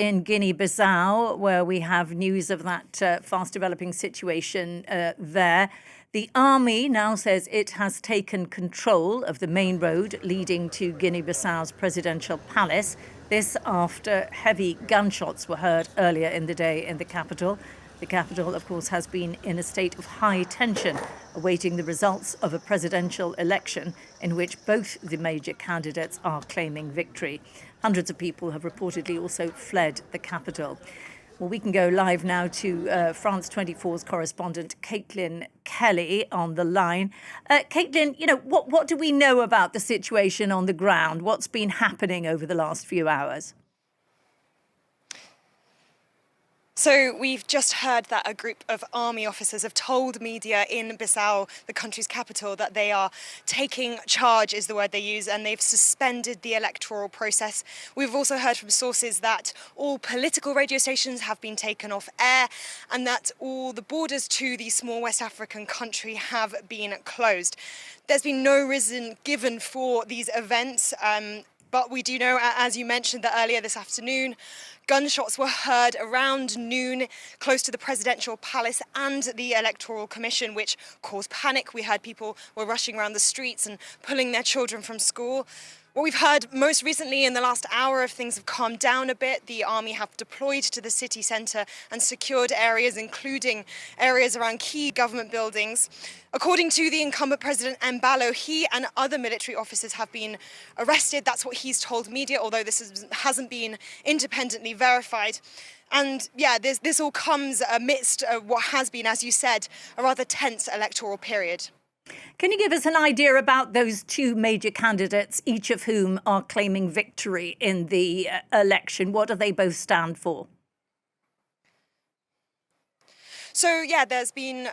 in Guinea-Bissau, where we have news of that fast-developing situation there. The army now says it has taken control of the main road leading to Guinea-Bissau's presidential palace. This after heavy gunshots were heard earlier in the day in the capital. The capital, of course, has been in a state of high tension, awaiting the results of a presidential election in which both the major candidates are claiming victory. Hundreds of people have reportedly also fled the capital. Well, we can go live now to France 24's correspondent Caitlin Kelly on the line. Caitlin, what do we know about the situation on the ground? What's been happening over the last few hours? So we've just heard that a group of army officers have told media in Bissau, the country's capital, that they are taking charge, is the word they use, and they've suspended the electoral process. We've also heard from sources that all political radio stations have been taken off air and that all the borders to the small West African country have been closed. There's been no reason given for these events, but we do know, as you mentioned, that earlier this afternoon, gunshots were heard around noon close to the presidential palace and the electoral commission, which caused panic. We heard people were rushing around the streets and pulling their children from school. What we've heard most recently in the last hour, if things have calmed down a bit, the army have deployed to the city centre and secured areas, including areas around key government buildings. According to the incumbent President Mbalo, he and other military officers have been arrested. That's what he's told media, although this hasn't been independently verified. And yeah, this all comes amidst what has been, as you said, a rather tense electoral period. Can you give us an idea about those two major candidates, each of whom are claiming victory in the election? What do they both stand for? So, yeah, there's been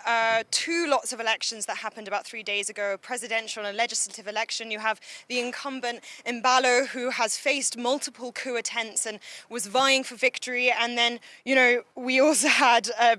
two lots of elections that happened about 3 days ago, a presidential and a legislative election. You have the incumbent Mbalo, who has faced multiple coup attempts and was vying for victory. And then, we also had a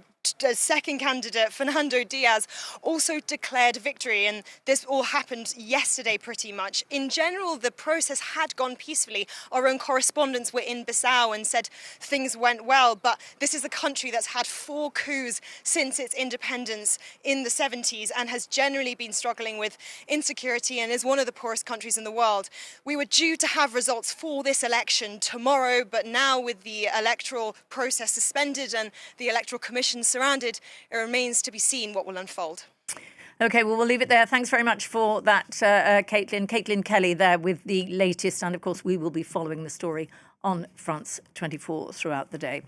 second candidate, Fernando Diaz, also declared victory, and this all happened yesterday pretty much. In general, the process had gone peacefully. Our own correspondents were in Bissau and said things went well, but this is a country that's had 4 coups since its independence in the 70s and has generally been struggling with insecurity and is one of the poorest countries in the world. We were due to have results for this election tomorrow, but now with the electoral process suspended and the electoral commission surrounded, it remains to be seen what will unfold. OK, well, we'll leave it there. Thanks very much for that, Caitlin. Caitlin Kelly there with the latest. And of course, we will be following the story on France 24 throughout the day.